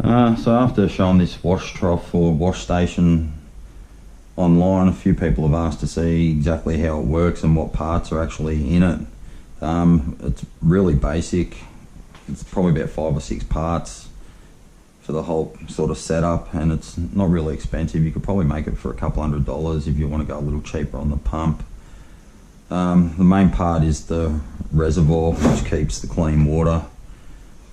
So after showing this wash trough or wash station online, a few people have asked to see exactly how it works and what parts are actually in it. It's really basic. It's probably about 5 or 6 parts for the whole sort of setup, and it's not really expensive. You could probably make it for a couple $100 if you want to go a little cheaper on the pump. The main part is the reservoir, which keeps the clean water.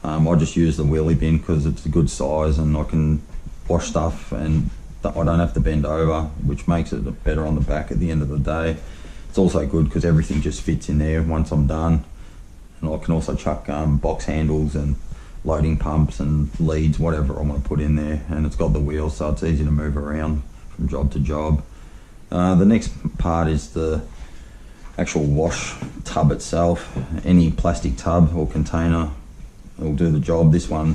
I just use the wheelie bin because it's a good size and I can wash stuff and I don't have to bend over, which makes it better on the back at the end of the day. It's also good because everything just fits in there once I'm done. And I can also chuck box handles and loading pumps and leads, whatever I want to put in there. And it's got the wheels, so it's easy to move around from job to job. The next part is the actual wash tub itself. Any plastic tub or container will do the job. This one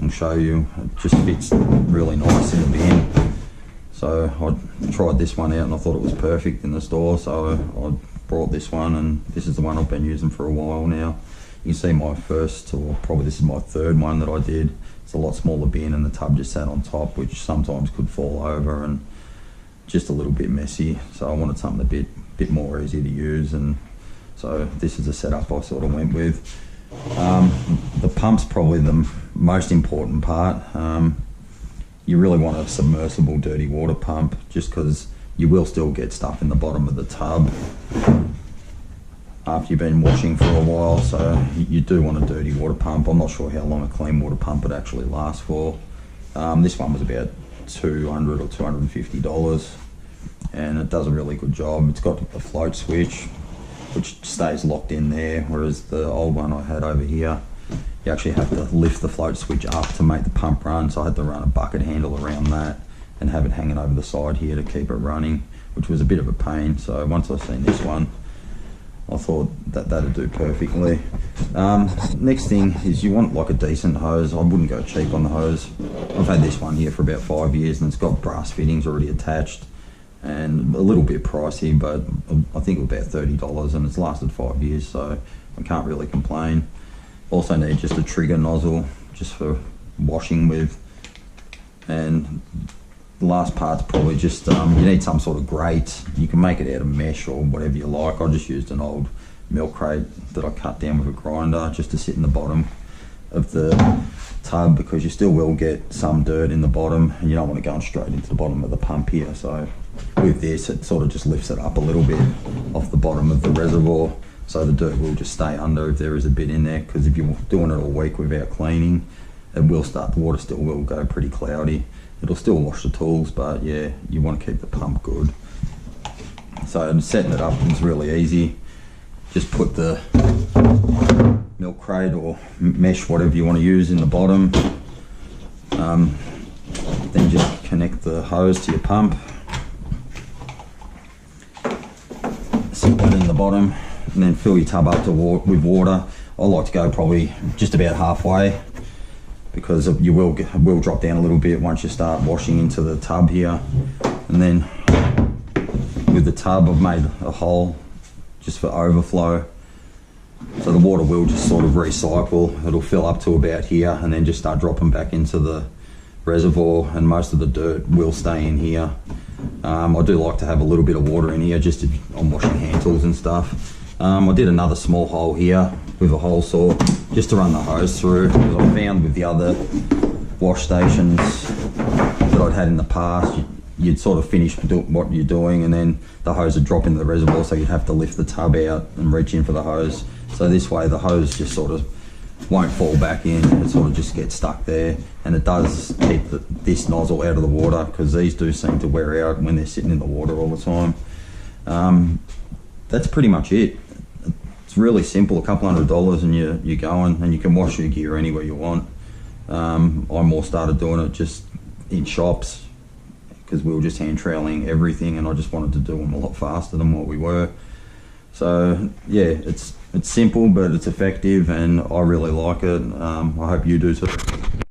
I'll show you, it just fits really nice in the bin. So I tried this one out and I thought it was perfect in the store, so I brought this one, and this is the one I've been using for a while now. You can see my first, or probably this is my third one that I did. It's a lot smaller bin and the tub just sat on top, which sometimes could fall over and just a little bit messy. So I wanted something a bit more easy to use, and so this is the setup I sort of went with. The pump's probably the most important part. You really want a submersible dirty water pump, just because you will still get stuff in the bottom of the tub after you've been washing for a while, so you do want a dirty water pump. I'm not sure how long a clean water pump would actually last for. This one was about $200 or $250 and it does a really good job. It's got a float switch which stays locked in there, whereas the old one I had over here, you actually have to lift the float switch up to make the pump run, so I had to run a bucket handle around that and have it hanging over the side here to keep it running, which was a bit of a pain. So once I seen this one, I thought that that'd do perfectly. Next thing is you want like a decent hose. I wouldn't go cheap on the hose. I've had this one here for about 5 years and it's got brass fittings already attached and a little bit pricey, but I think it was about $30 and it's lasted 5 years, so I can't really complain. Also need just a trigger nozzle just for washing with, and the last part's probably just you need some sort of grate. You can make it out of mesh or whatever you like. I just used an old milk crate that I cut down with a grinder just to sit in the bottom of the tub, because you still will get some dirt in the bottom and you don't want it going straight into the bottom of the pump here. So with this, it sort of just lifts it up a little bit off the bottom of the reservoir, so the dirt will just stay under if there is a bit in there, because if you're doing it all week without cleaning, it will start, the water still will go pretty cloudy. It'll still wash the tools, but yeah, you want to keep the pump good. So setting it up is really easy. Just put the milk crate or mesh, whatever you want to use, in the bottom. Then just connect the hose to your pump. Sit that in the bottom and then fill your tub up with water. I like to go probably just about halfway, because you will drop down a little bit once you start washing into the tub here. And then with the tub, I've made a hole just for overflow, so the water will just sort of recycle. It'll fill up to about here and then just start dropping back into the reservoir, and most of the dirt will stay in here. I do like to have a little bit of water in here just if I'm washing hand tools and stuff. I did another small hole here with a hole saw just to run the hose through, because I found with the other wash stations that I'd had in the past, you'd sort of finish what you're doing and then the hose would drop into the reservoir, so you'd have to lift the tub out and reach in for the hose. So this way the hose just sort of won't fall back in, it sort of just gets stuck there, and it does keep this nozzle out of the water, because these do seem to wear out when they're sitting in the water all the time. That's pretty much it. It's really simple, a couple $100 and you're going, and you can wash your gear anywhere you want. I more started doing it just in shops, because we were just hand troweling everything and I just wanted to do them a lot faster than what we were. So yeah, it's simple but it's effective and I really like it. I hope you do too.